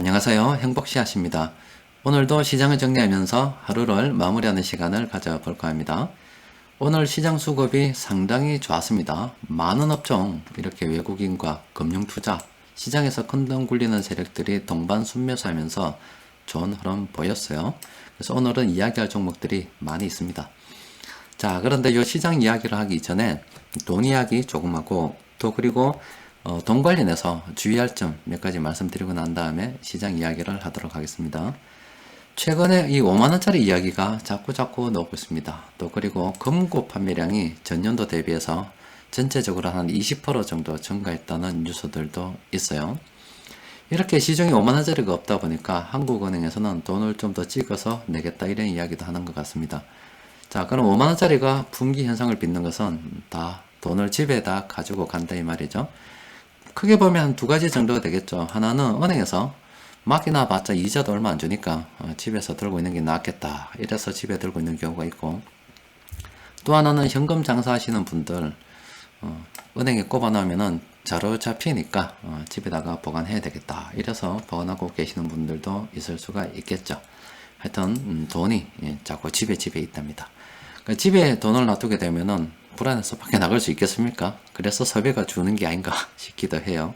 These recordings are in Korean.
안녕하세요. 행복씨앗입니다. 오늘도 시장을 정리하면서 하루를 마무리하는 시간을 가져볼까 합니다. 오늘 시장 수급이 상당히 좋았습니다. 많은 업종, 이렇게 외국인과 금융투자, 시장에서 큰돈 굴리는 세력들이 동반순매수하면서 좋은 흐름 보였어요. 그래서 오늘은 이야기할 종목들이 많이 있습니다. 자, 그런데 이 시장 이야기를 하기 전에 돈 이야기 조금 하고 또 그리고 돈 관련해서 주의할 점 몇 가지 말씀드리고 난 다음에 시장 이야기를 하도록 하겠습니다. 최근에 이 5만원짜리 이야기가 자꾸 나오고 있습니다. 또 그리고 금고 판매량이 전년도 대비해서 전체적으로 한 20% 정도 증가했다는 뉴스들도 있어요. 이렇게 시중에 5만원짜리가 없다 보니까 한국은행에서는 돈을 좀 더 찍어서 내겠다 이런 이야기도 하는 것 같습니다. 자, 그럼 5만원짜리가 분기 현상을 빚는 것은 다 돈을 집에다 가지고 간다 이 말이죠. 크게 보면 한 두 가지 정도가 되겠죠. 하나는 은행에서 맡기나 봤자 이자도 얼마 안 주니까 집에서 들고 있는 게 낫겠다 이래서 집에 들고 있는 경우가 있고, 또 하나는 현금 장사하시는 분들 은행에 꼽아놓으면은 자료 잡히니까 집에다가 보관해야 되겠다 이래서 보관하고 계시는 분들도 있을 수가 있겠죠. 하여튼 돈이 자꾸 집에 있답니다. 그러니까 집에 돈을 놔두게 되면은 불안해서 밖에 나갈 수 있겠습니까? 그래서 섭외가 주는 게 아닌가 싶기도 해요.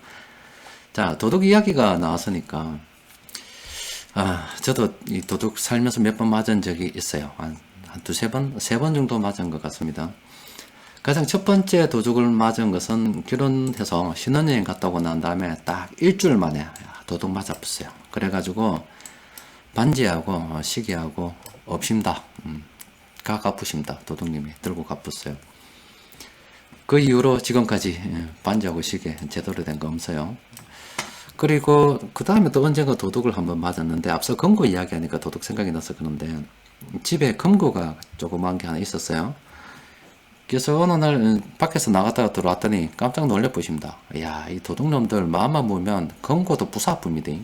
자, 도둑 이야기가 나왔으니까 저도 이 도둑 살면서 몇 번 맞은 적이 있어요. 한 두세 번, 세 번 정도 맞은 것 같습니다. 가장 첫 번째 도둑을 맞은 것은 결혼해서 신혼여행 갔다 오고 난 다음에 딱 일주일 만에 도둑 맞아봤어요. 그래가지고 반지하고 시계하고 없습니다. 가 갚으십니다. 도둑님이 들고 갚았어요. 그 이후로 지금까지 반지하고 시계 제대로 된 거 없어요. 그리고 그 다음에 또 언젠가 도둑을 한번 맞았는데, 앞서 금고 이야기하니까 도둑 생각이 나서 그런데 집에 금고가 조그만 게 하나 있었어요. 그래서 어느 날 밖에서 나갔다가 들어왔더니 깜짝 놀래 보십니다. 이야, 이 도둑놈들 마음만 보면 금고도 부사품이대.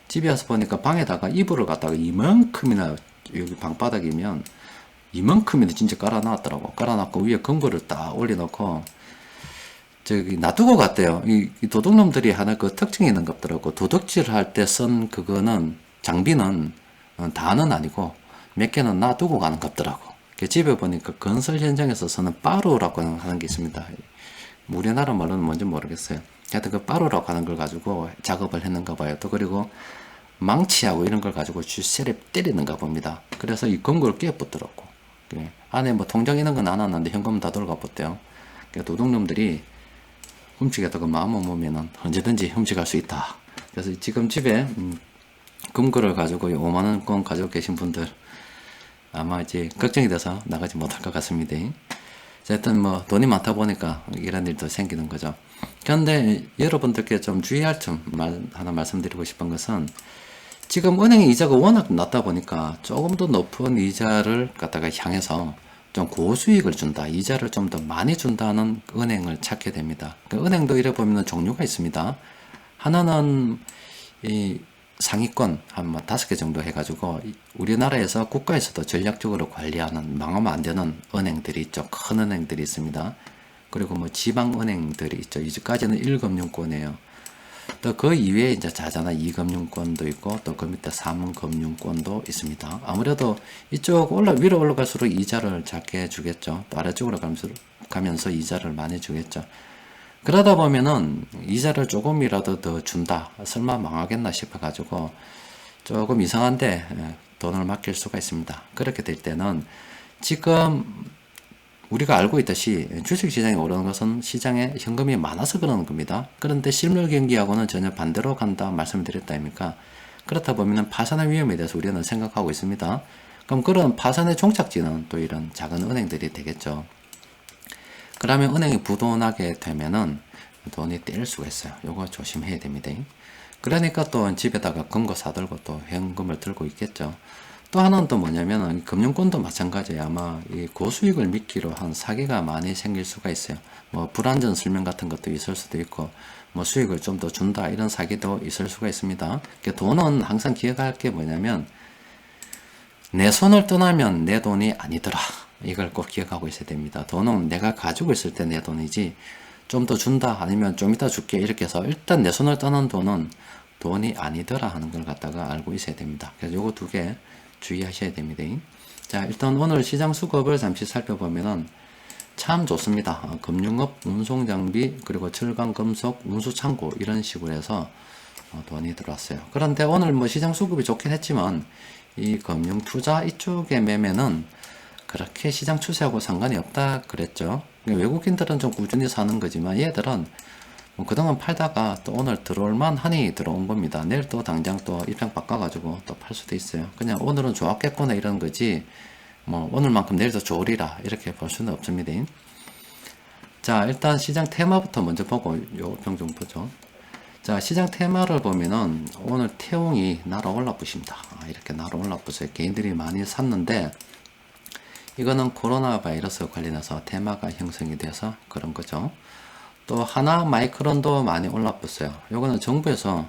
집에 와서 보니까 방에다가 이불을 갖다가 이만큼이나, 여기 방바닥이면 이만큼이나 진짜 깔아놨더라고. 깔아놨고 위에 금고를 딱 올려놓고 저기 놔두고 갔대요. 이 도둑놈들이 하나 그 특징이 있는 것 같더라고. 도둑질 할 때 쓴 그거는 장비는 다는 아니고 몇 개는 놔두고 가는 것 같더라고. 집에 보니까 건설 현장에서 쓰는 빠루라고 하는 게 있습니다. 우리나라 말로는 뭔지 모르겠어요. 하여튼 그 빠루라고 하는 걸 가지고 작업을 했는가 봐요. 또 그리고 망치하고 이런 걸 가지고 쥐세례 때리는가 봅니다. 그래서 이 금고를 깨부더라고. 안에 뭐 통장 이런 건 안 왔는데 현금 다 들어가 봤대요. 도둑놈들이 훔치겠다고 마음을 먹으면 언제든지 훔쳐갈 수 있다. 그래서 지금 집에 금고를 가지고 5만원권 가지고 계신 분들 아마 이제 걱정이 돼서 나가지 못할 것 같습니다. 하여튼 뭐 돈이 많다 보니까 이런 일도 생기는 거죠. 그런데 여러분들께 좀 주의할 점 하나 말씀드리고 싶은 것은, 지금 은행의 이자가 워낙 낮다 보니까 조금 더 높은 이자를 갖다가 향해서 좀 고수익을 준다, 이자를 좀 더 많이 준다는 은행을 찾게 됩니다. 그 은행도 이래 보면 종류가 있습니다. 하나는 이 상위권 한 5개 정도 해가지고 우리나라에서 국가에서도 전략적으로 관리하는, 망하면 안 되는 은행들이 있죠. 큰 은행들이 있습니다. 그리고 뭐 지방 은행들이 있죠. 이제까지는 1금융권이에요. 또 그 이외에 이제 자자나 2금융권도 있고 또 그 밑에 3금융권도 있습니다. 아무래도 이쪽 위로 올라갈수록 이자를 작게 주겠죠. 또 아래쪽으로 가면서 이자를 많이 주겠죠. 그러다 보면은 이자를 조금이라도 더 준다, 설마 망하겠나 싶어가지고 조금 이상한데 돈을 맡길 수가 있습니다. 그렇게 될 때는 지금 우리가 알고 있듯이 주식시장이 오르는 것은 시장에 현금이 많아서 그러는 겁니다. 그런데 실물 경기하고는 전혀 반대로 간다 말씀을 드렸다 아닙니까? 그렇다 보면 파산의 위험에 대해서 우리는 생각하고 있습니다. 그럼 그런 파산의 종착지는 또 이런 작은 은행들이 되겠죠. 그러면 은행이 부도나게 되면은 돈이 떼일 수가 있어요. 요거 조심해야 됩니다. 그러니까 또 집에다가 금고 사들고 또 현금을 들고 있겠죠. 또 하나는 또 뭐냐면 금융권도 마찬가지예요. 아마 이 고수익을 미끼로 한 사기가 많이 생길 수가 있어요. 뭐 불안전 설명 같은 것도 있을 수도 있고, 뭐 수익을 좀 더 준다 이런 사기도 있을 수가 있습니다. 돈은 항상 기억할 게 뭐냐면 내 손을 떠나면 내 돈이 아니더라. 이걸 꼭 기억하고 있어야 됩니다. 돈은 내가 가지고 있을 때 내 돈이지 좀 더 준다 아니면 좀 이따 줄게 이렇게 해서 일단 내 손을 떠난 돈은 돈이 아니더라 하는 걸 갖다가 알고 있어야 됩니다. 그래서 요거 두 개 주의하셔야 됩니다. 자, 일단 오늘 시장 수급을 잠시 살펴보면은 참 좋습니다. 금융업, 운송장비, 그리고 철강, 금속, 운수창고 이런 식으로 해서 돈이 들어왔어요. 그런데 오늘 뭐 시장 수급이 좋긴 했지만 이 금융 투자 이쪽의 매매는 그렇게 시장 추세하고 상관이 없다 그랬죠. 외국인들은 좀 꾸준히 사는 거지만 얘들은 뭐 그동안 팔다가 또 오늘 들어올만 하니 들어온 겁니다. 내일 또 당장 또 입장 바꿔가지고 또 팔 수도 있어요. 그냥 오늘은 좋았겠구나 이런 거지 뭐 오늘만큼 내일도 좋으리라 이렇게 볼 수는 없습니다. 자, 일단 시장 테마부터 먼저 보고 요 병 좀 보죠. 자, 시장 테마를 보면은 오늘 태웅이 날아올라 부십니다. 이렇게 날아올라 부어요. 개인들이 많이 샀는데 이거는 코로나 바이러스 관련해서 테마가 형성이 돼서 그런 거죠. 또 하나 마이크론도 많이 올라붙어요. 요거는 정부에서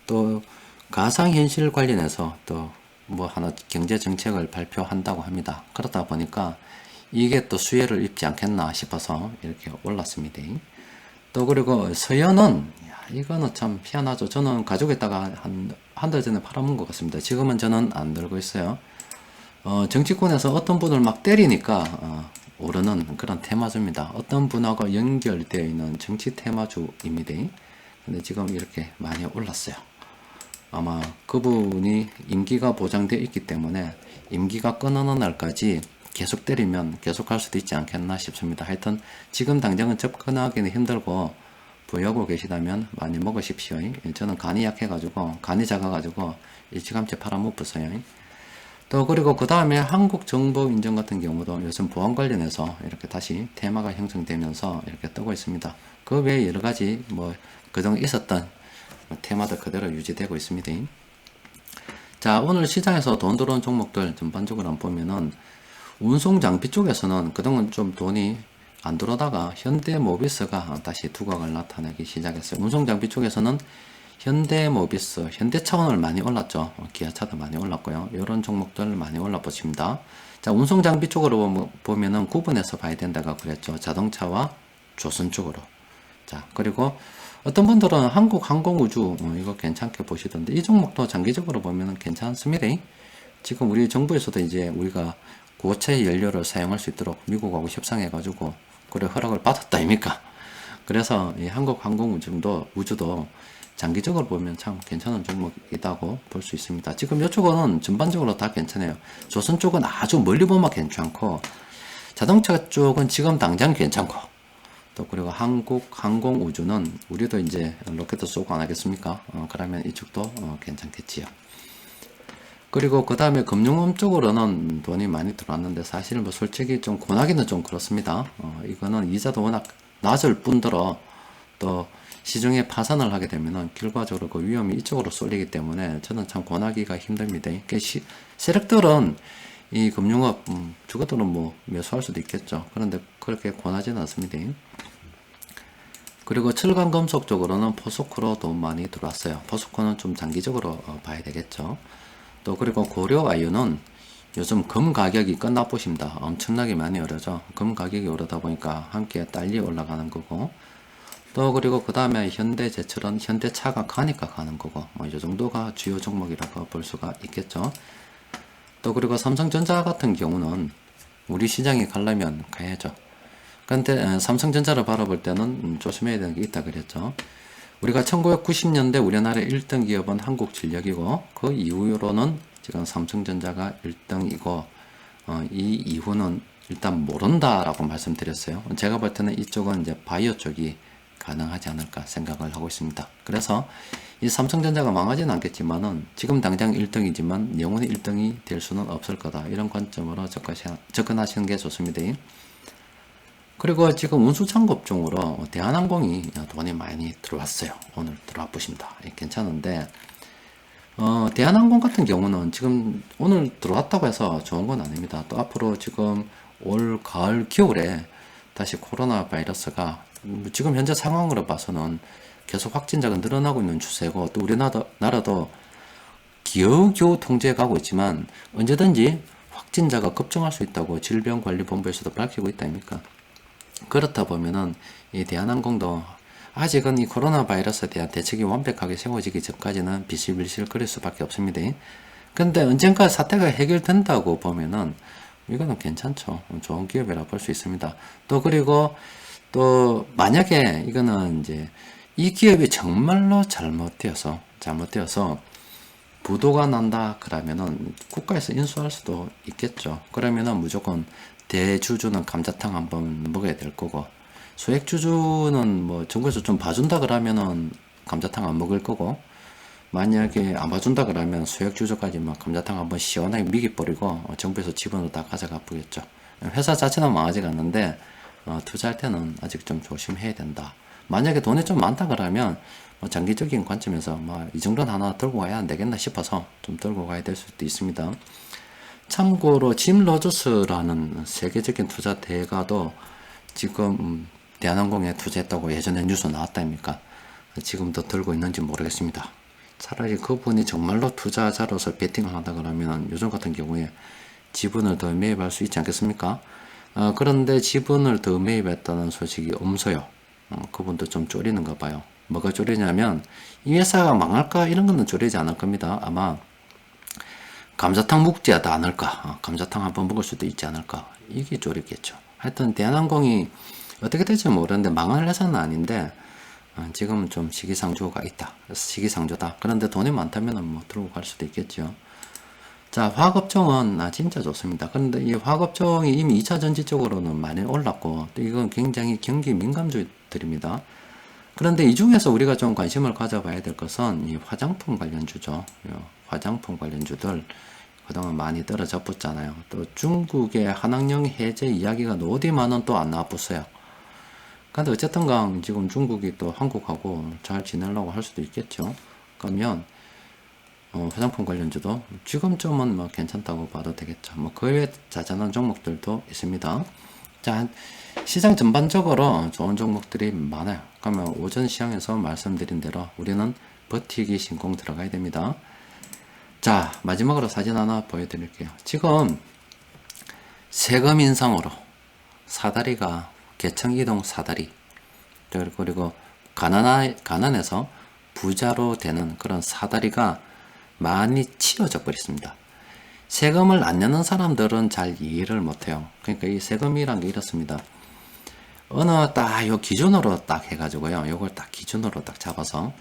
또 가상현실 관련해서 또 뭐 하나 경제 정책을 발표한다고 합니다. 그러다 보니까 이게 또 수혜를 입지 않겠나 싶어서 이렇게 올랐습니다. 또 그리고 서현은 이거는 참 희한하죠. 저는 가지고있다가 한 달 전에 팔아먹은 것 같습니다. 지금은 저는 안 들고 있어요. 정치권에서 어떤 분을 막 때리니까 오르는 그런 테마주입니다. 어떤 분하고 연결되어 있는 정치 테마주입니다. 근데 지금 이렇게 많이 올랐어요. 아마 그분이 임기가 보장되어 있기 때문에 임기가 끊어는 날까지 계속 때리면 계속 갈 수도 있지 않겠나 싶습니다. 하여튼 지금 당장은 접근하기는 힘들고 보유하고 계시다면 많이 먹으십시오. 저는 간이 약해가지고 간이 작아가지고 일찌감치 팔아 못 부어요. 또 그리고 그 다음에 한국정보인증 같은 경우도 요즘 보안 관련해서 이렇게 다시 테마가 형성되면서 이렇게 뜨고 있습니다. 그 외에 여러 가지 뭐 그동안 있었던 테마도 그대로 유지되고 있습니다. 자, 오늘 시장에서 돈 들어온 종목들 전반적으로 한번 보면은 운송장비 쪽에서는 그동안 좀 돈이 안 들어오다가 현대모비스가 다시 두각을 나타내기 시작했어요. 운송장비 쪽에서는 현대모비스, 현대차 오늘 많이 올랐죠. 기아차도 많이 올랐고요. 이런 종목들 많이 올라보십니다. 자, 운송장비 쪽으로 보면은 구분해서 봐야 된다고 그랬죠. 자동차와 조선 쪽으로. 자, 그리고 어떤 분들은 한국항공우주 이거 괜찮게 보시던데 이 종목도 장기적으로 보면은 괜찮습니다. 지금 우리 정부에서도 이제 우리가 고체 연료를 사용할 수 있도록 미국하고 협상해가지고 그래 허락을 받았다 아닙니까? 그래서 이 한국항공우주도 장기적으로 보면 참 괜찮은 종목이라고 볼 수 있습니다. 지금 이쪽은 전반적으로 다 괜찮아요. 조선 쪽은 아주 멀리 보면 괜찮고 자동차 쪽은 지금 당장 괜찮고 또 그리고 한국항공우주는 우리도 이제 로켓도 쏘고 안 하겠습니까? 그러면 이쪽도 괜찮겠지요. 그리고 그 다음에 금융업 쪽으로는 돈이 많이 들어왔는데 사실 뭐 솔직히 좀 권하기는 좀 그렇습니다. 이거는 이자도 워낙 낮을 뿐더러 또 시중에 파산을 하게 되면은 결과적으로 그 위험이 이쪽으로 쏠리기 때문에 저는 참 권하기가 힘듭니다. 세력들은 이 금융업 주가들은 뭐 매수할 수도 있겠죠. 그런데 그렇게 권하지는 않습니다. 그리고 철강 금속 쪽으로는 포스코로 돈 많이 들어왔어요. 포스코는 좀 장기적으로 봐야 되겠죠. 또 그리고 고려아유는 요즘 금 가격이 끝나보십니다. 엄청나게 많이 오르죠. 금 가격이 오르다 보니까 함께 딸리 올라가는 거고 또 그리고 그 다음에 현대제철은 현대차가 가니까 가는 거고 뭐 이 정도가 주요 종목이라고 볼 수가 있겠죠. 또 그리고 삼성전자 같은 경우는 우리 시장에 가려면 가야죠. 그런데 삼성전자를 바라볼 때는 조심해야 되는 게 있다 그랬죠. 우리가 1990년대 우리나라 1등 기업은 한국전력이고 그 이후로는 지금 삼성전자가 1등이고 이 이후는 일단 모른다라고 말씀드렸어요. 제가 볼 때는 이쪽은 이제 바이오 쪽이 가능하지 않을까 생각을 하고 있습니다. 그래서 이 삼성전자가 망하지는 않겠지만은 지금 당장 1등이지만 영원히 1등이 될 수는 없을 거다. 이런 관점으로 접근하시는 게 좋습니다. 그리고 지금 운수창고업종으로 대한항공이 돈이 많이 들어왔어요. 오늘 들어와 보십니다. 괜찮은데 대한항공 같은 경우는 지금 오늘 들어왔다고 해서 좋은 건 아닙니다. 또 앞으로 지금 올 가을 겨울에 다시 코로나 바이러스가 지금 현재 상황으로 봐서는 계속 확진자가 늘어나고 있는 추세고 또 우리나라도 겨우겨우 통제해 가고 있지만 언제든지 확진자가 급증할 수 있다고 질병관리본부에서도 밝히고 있다 아닙니까? 그렇다 보면은 이 대한항공도 아직은 이 코로나 바이러스에 대한 대책이 완벽하게 세워지기 전까지는 비실비실 거릴 수밖에 없습니다. 근데 언젠가 사태가 해결된다고 보면은 이거는 괜찮죠. 좋은 기업이라 볼 수 있습니다. 또 그리고 또 만약에 이거는 이제 이 기업이 정말로 잘못되어서 부도가 난다 그러면은 국가에서 인수할 수도 있겠죠. 그러면은 무조건 대주주는 감자탕 한번 먹어야 될 거고, 소액주주는 뭐 정부에서 좀 봐준다 그러면은 감자탕 안 먹을 거고, 만약에 안 봐준다 그러면 소액주주까지 막 감자탕 한번 시원하게 미기버리고 정부에서 지분으로 다 가져가 보겠죠. 회사 자체는 망하지가 않는데 투자할 때는 아직 좀 조심해야 된다. 만약에 돈이 좀 많다 그러면 장기적인 관점에서 이 정도는 하나 들고 가야 안 되겠나 싶어서 좀 들고 가야 될 수도 있습니다. 참고로 짐 로저스라는 세계적인 투자 대가도 지금 대한항공에 투자했다고 예전에 뉴스 나왔다니까 지금도 들고 있는지 모르겠습니다. 차라리 그분이 정말로 투자자로서 베팅을 한다 그러면 요즘 같은 경우에 지분을 더 매입할 수 있지 않겠습니까? 그런데 지분을 더 매입했다는 소식이 없어요. 그분도 좀 쪼리는가 봐요. 뭐가 쪼리냐면 이 회사가 망할까 이런 거는 쪼리지 않을 겁니다. 아마 감자탕 먹지 않을까, 감자탕 한번 먹을 수도 있지 않을까, 이게 쪼리겠죠. 하여튼 대한항공이 어떻게 될지 모르는데 망할 회사는 아닌데 지금은 좀 시기상조가 있다. 시기상조다. 그런데 돈이 많다면 뭐 들고 갈 수도 있겠죠. 자, 화학업종은 진짜 좋습니다. 그런데 이 화학업종이 이미 2차 전지 쪽으로는 많이 올랐고, 또 이건 굉장히 경기 민감주들입니다. 그런데 이 중에서 우리가 좀 관심을 가져봐야 될 것은 이 화장품 관련주죠. 화장품 관련주들 그동안 많이 떨어져 붙잖아요. 또 중국의 한학령 해제 이야기가 어디만은 또 안 나왔어요. 근데 어쨌든 간 지금 중국이 또 한국하고 잘 지내려고 할 수도 있겠죠. 그러면 화장품 관련주도 지금쯤은 뭐 괜찮다고 봐도 되겠죠. 뭐 그 외에 자잘한 종목들도 있습니다. 자, 시장 전반적으로 좋은 종목들이 많아요. 그러면 오전 시장에서 말씀드린 대로 우리는 버티기 신공 들어가야 됩니다. 자, 마지막으로 사진 하나 보여드릴게요. 지금 세금 인상으로 사다리가 계층이동 사다리, 그리고 가난해서 부자로 되는 그런 사다리가 많이 치워져 버렸습니다. 세금을 안 내는 사람들은 잘 이해를 못해요. 그러니까 이 세금이란 게 이렇습니다. 어느 딱 요 기준으로 딱 해가지고요, 요걸 딱 기준으로 딱 잡아서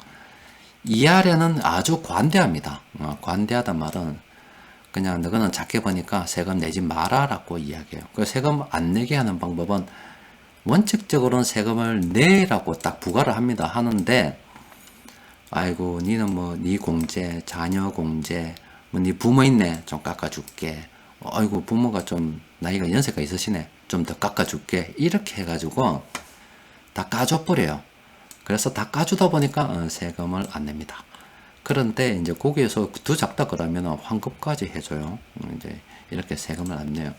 이하려는 아주 관대합니다. 관대하단 말은 그냥 너는 작게 보니까 세금 내지 마라라고 이야기해요. 그 세금 안 내게 하는 방법은 원칙적으로는 세금을 내라고 딱 부과를 합니다. 하는데 아이고 니는 뭐 니 공제, 자녀 공제, 뭐 니 부모 있네 좀 깎아줄게. 아이고 부모가 좀 나이가 연세가 있으시네 좀 더 깎아줄게. 이렇게 해가지고 다 까줘버려요. 그래서 다 까주다 보니까 세금을 안 냅니다. 그런데 이제 거기에서 더 작다 그러면 환급까지 해줘요. 이제 이렇게 세금을 안 내요.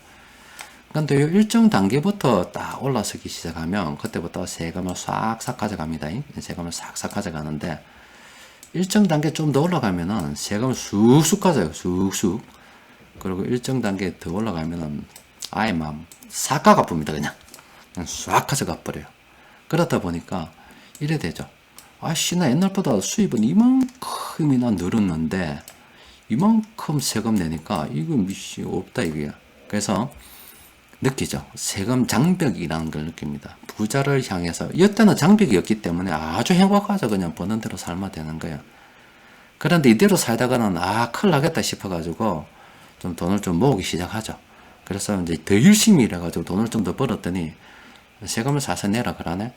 근데 요 일정 단계부터 딱 올라서기 시작하면 그때부터 세금을 싹싹 가져갑니다. 세금을 싹싹 가져가는데 일정 단계 좀 더 올라가면은 세금을 쑥쑥 가져요. 쑥쑥. 그리고 일정 단계 더 올라가면은 아예 막 싹 가갚습니다. 그냥 싹 가져가 버려요. 그러다 보니까 이래 되죠. 아씨, 나 옛날보다 수입은 이만큼이나 늘었는데 이만큼 세금 내니까 이거 미씨 없다 이거야. 그래서 느끼죠. 세금 장벽이라는 걸 느낍니다. 부자를 향해서 이때는 장벽이 없기 때문에 아주 행복하죠. 그냥 버는 대로 살면 되는 거예요. 그런데 이대로 살다가는 큰일 나겠다 싶어가지고 좀 돈을 좀 모으기 시작하죠. 그래서 이제 더 열심히 일해가지고 돈을 좀 더 벌었더니 세금을 살살 내라 그러네.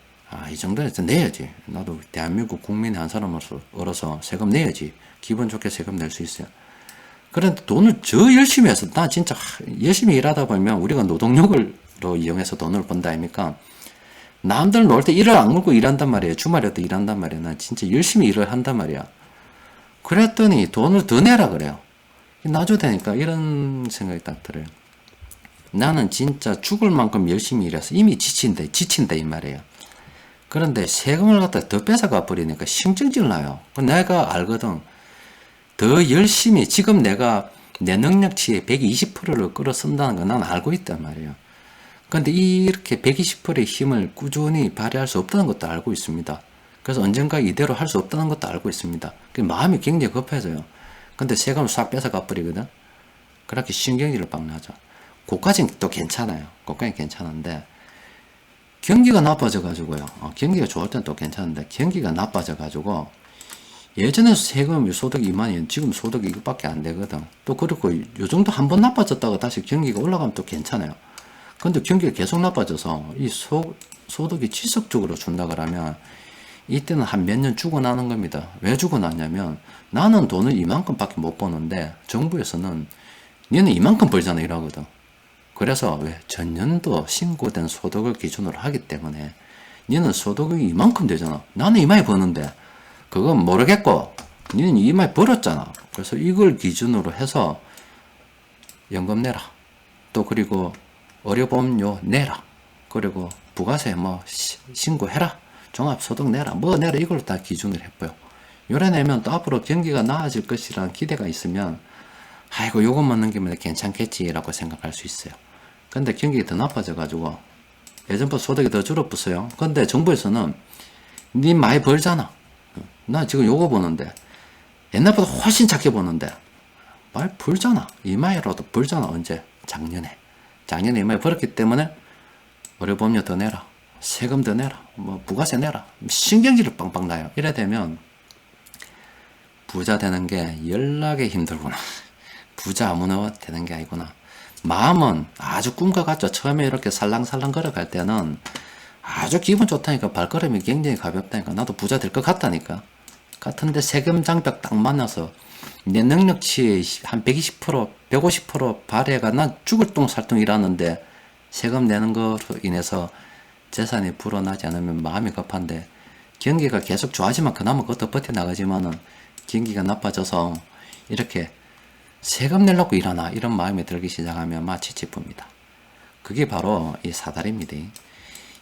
이 정도는 내야지. 나도 대한민국 국민의 한 사람으로서 세금 내야지. 기분 좋게 세금 낼 수 있어요. 그런데 돈을 저 열심히 해서, 나 진짜 열심히 일하다 보면 우리가 노동력으로 이용해서 돈을 번다 아닙니까? 남들 놀 때 일을 악물고 일한단 말이에요. 주말에도 일한단 말이에요. 난 진짜 열심히 일을 한단 말이야. 그랬더니 돈을 더 내라 그래요. 놔줘야 되니까 이런 생각이 딱 들어요. 나는 진짜 죽을 만큼 열심히 일해서 이미 지친다 이 말이에요. 그런데 세금을 갖다 더 뺏어가 버리니까 심증질 나요. 내가 알거든. 더 열심히, 지금 내가 내 능력치의 120%를 끌어쓴다는 거 난 알고 있단 말이에요. 그런데 이렇게 120%의 힘을 꾸준히 발휘할 수 없다는 것도 알고 있습니다. 그래서 언젠가 이대로 할 수 없다는 것도 알고 있습니다. 마음이 굉장히 급해져요. 근데 세금을 싹 뺏어가 버리거든. 그렇게 신경질을 막 나죠. 그까지는 또 괜찮아요. 그까지는 괜찮은데 경기가 나빠져 가지고요. 경기가 좋을 땐 또 괜찮은데 경기가 나빠져 가지고 예전에 세금 소득 2만원, 지금 소득 이것밖에 안 되거든. 또 그렇고 요 정도 한 번 나빠졌다가 다시 경기가 올라가면 또 괜찮아요. 근데 경기가 계속 나빠져서 이 소득이 지속적으로 준다 그러면 이때는 한 몇 년 죽어나는 겁니다. 왜 죽어났냐면 나는 돈을 이만큼밖에 못 버는데 정부에서는 니는 이만큼 벌잖아 이러거든. 그래서 왜 전년도 신고된 소득을 기준으로 하기 때문에 니는 소득이 이만큼 되잖아. 나는 이만히 버는데 그건 모르겠고 니는 이만히 벌었잖아. 그래서 이걸 기준으로 해서 연금 내라. 또 그리고 의료보험료 내라. 그리고 부가세 뭐 신고해라. 종합소득 내라. 뭐 내라. 이걸 다 기준을 해봐요. 요래 내면 또 앞으로 경기가 나아질 것이라는 기대가 있으면 아이고 요것만 넘기면 괜찮겠지라고 생각할 수 있어요. 근데 경기가 더 나빠져 가지고 예전보다 소득이 더 줄어붙어요. 근데 정부에서는 니 많이 벌잖아. 나 지금 요거 보는데 옛날보다 훨씬 작게 보는데 많이 벌잖아. 이마이라도 벌잖아. 언제? 작년에 이마이 벌었기 때문에 의료보험료 더 내라. 세금 더 내라. 뭐 부가세 내라. 신경질을 빵빵 나요. 이래 되면 부자 되는 게 연락에 힘들구나. 부자 아무나 되는 게 아니구나. 마음은 아주 꿈과 같죠. 처음에 이렇게 살랑살랑 걸어갈 때는 아주 기분 좋다니까. 발걸음이 굉장히 가볍다니까. 나도 부자 될 것 같다니까. 같은데 세금 장벽 딱 만나서 내 능력치의 한 120%, 150% 발해가 난 죽을 똥살똥 일하는데 세금 내는 거로 인해서 재산이 불어나지 않으면 마음이 급한데 경기가 계속 좋아지면 그나마 그것도 버텨나가지만은 경기가 나빠져서 이렇게 세금 내려고 일하나 이런 마음이 들기 시작하면 마치 찌쁩니다. 그게 바로 이 사다리입니다.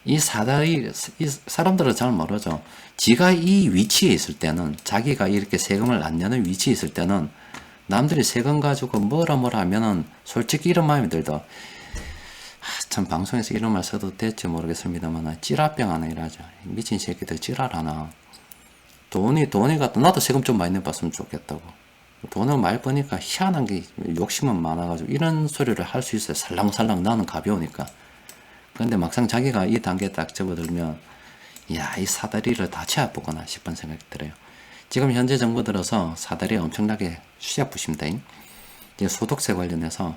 이 사다리, 이 사람들은 잘 모르죠. 지가 이 위치에 있을 때는, 자기가 이렇게 세금을 안 내는 위치에 있을 때는 남들이 세금 가지고 뭐라 하면은 솔직히 이런 마음이 들더. 참 방송에서 이런 말 써도 될지 모르겠습니다만 찌라병 하나 이라죠. 미친 새끼들 찌라라나. 돈이 같다. 나도 세금 좀 많이 내봤으면 좋겠다고. 돈을 많이 버니까 희한한 게 욕심은 많아가지고 이런 소리를 할 수 있어요. 살랑살랑 나는 가벼우니까. 근데 막상 자기가 이 단계에 딱 접어들면 야, 이 사다리를 다 채워보거나 싶은 생각이 들어요. 지금 현재 정부 들어서 사다리 엄청나게 휘잡으십니다. 이제 소득세 관련해서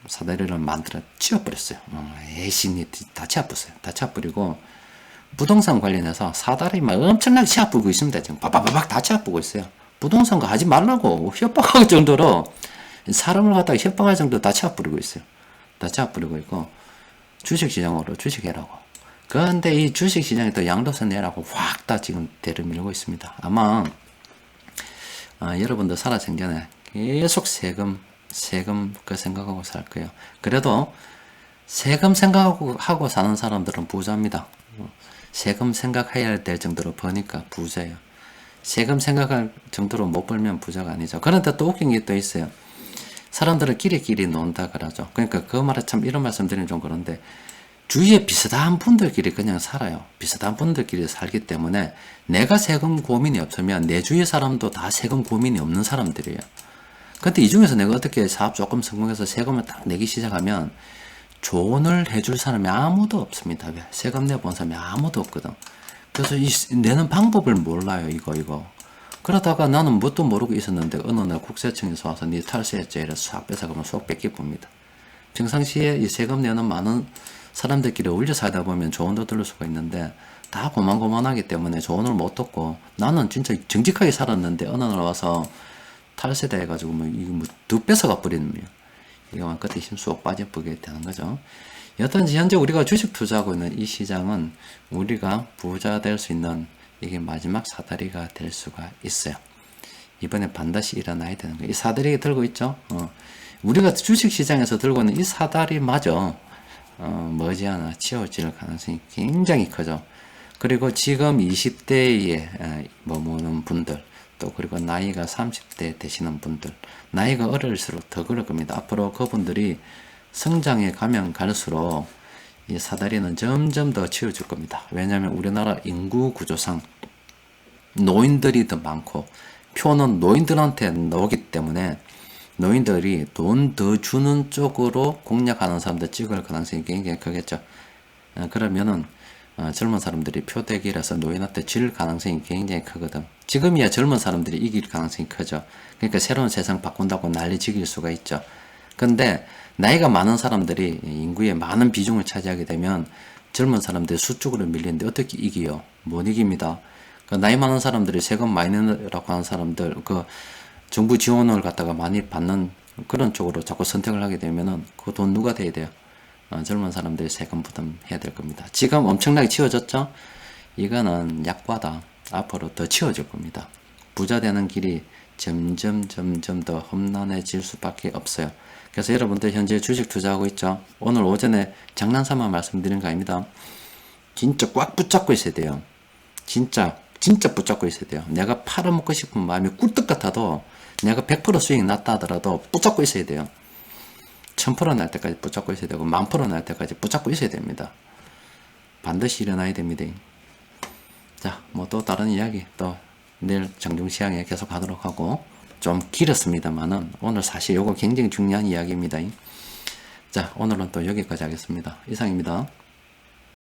사다리를 만들어 치워버렸어요. 애신이 다 치워버렸어요. 다 치워버리고 부동산 관련해서 사다리만 엄청나게 치워버리고 있습니다. 지금 바바바박 다 치워버리고 있어요. 부동산 거 하지 말라고 협박할 정도로 사람을 갖다가 협박할 정도로 다 치워버리고 있어요. 다 치워버리고 있고 주식시장으로 주식해라고. 그런데 이 주식시장에 또 양도세 내라고 확 다 지금 대를 밀고 있습니다. 아마 여러분들 살아생전에 계속 세금 그 생각하고 살 거예요. 그래도 세금 생각하고 사는 사람들은 부자입니다. 세금 생각해야 될 정도로 버니까 부자예요. 세금 생각할 정도로 못 벌면 부자가 아니죠. 그런데 또 웃긴 게 또 있어요. 사람들은 끼리끼리 논다 그러죠. 그러니까 그 말에 참 이런 말씀 드리면 좀 그런데 주위에 비슷한 분들끼리 그냥 살아요. 비슷한 분들끼리 살기 때문에 내가 세금 고민이 없으면 내 주위 사람도 다 세금 고민이 없는 사람들이에요. 근데 이 중에서 내가 어떻게 사업 조금 성공해서 세금을 딱 내기 시작하면 조언을 해줄 사람이 아무도 없습니다. 왜? 세금 내본 사람이 아무도 없거든. 그래서 내는 방법을 몰라요. 이거. 그러다가 나는 뭣도 모르고 있었는데 어느 날 국세청에서 와서 네 탈세했지 이래서 싹 뺏어가면 쏙 뺏기봅니다. 평상시에 이 세금 내는 많은 사람들끼리 어울려 살다 보면 조언도 들을 수가 있는데 다 고만고만하기 때문에 조언을 못 듣고 나는 진짜 정직하게 살았는데 어느 날 와서 탈세다 해가지고 더 뺏어가 버리는 거예요. 이거만 그때 힘 쏙 빠져보게 되는 거죠. 여튼지 현재 우리가 주식 투자하고 있는 이 시장은 우리가 부자 될 수 있는 이게 마지막 사다리가 될 수가 있어요. 이번에 반드시 일어나야 되는 거예요. 이 사다리 들고 있죠. 우리가 주식 시장에서 들고 있는 이 사다리마저 머지않아 치워질 가능성이 굉장히 크죠. 그리고 지금 20대에 머무는 분들, 또 그리고 나이가 30대 되시는 분들, 나이가 어릴수록 더 그럴 겁니다. 앞으로 그분들이 성장해 가면 갈수록 이 사다리는 점점 더 치워질 겁니다. 왜냐하면 우리나라 인구 구조상 노인들이 더 많고 표는 노인들한테 나오기 때문에 노인들이 돈 더 주는 쪽으로 공략하는 사람들 찍을 가능성이 굉장히 크겠죠. 그러면은 젊은 사람들이 표대기라서 노인한테 질 가능성이 굉장히 크거든. 지금이야 젊은 사람들이 이길 가능성이 크죠. 그러니까 새로운 세상 바꾼다고 난리 지길 수가 있죠. 근데 나이가 많은 사람들이 인구의 많은 비중을 차지하게 되면 젊은 사람들이 수적으로 밀리는데 어떻게 이기요? 못 이깁니다. 그 나이 많은 사람들이 세금 많이 내라고 하는 사람들, 그 정부 지원을 갖다가 많이 받는 그런 쪽으로 자꾸 선택을 하게 되면은 그 돈 누가 대야 돼요? 젊은 사람들이 세금 부담해야 될 겁니다. 지금 엄청나게 치워졌죠? 이거는 약과다. 앞으로 더 치워질 겁니다. 부자 되는 길이 점점 더 험난해질 수밖에 없어요. 그래서 여러분들 현재 주식 투자하고 있죠? 오늘 오전에 장난삼아 말씀드린 거 아닙니다. 진짜 꽉 붙잡고 있어야 돼요. 진짜 붙잡고 있어야 돼요. 내가 팔아먹고 싶은 마음이 꿀떡 같아도 내가 100% 수익 났다 하더라도 붙잡고 있어야 돼요. 1000% 날 때까지 붙잡고 있어야 되고 10,000% 날 때까지 붙잡고 있어야 됩니다. 반드시 일어나야 됩니다. 자, 뭐 또 다른 이야기 또 내일 정중시장에 계속 하도록 하고, 좀 길었습니다만은 오늘 사실 요거 굉장히 중요한 이야기입니다. 자, 오늘은 또 여기까지 하겠습니다. 이상입니다.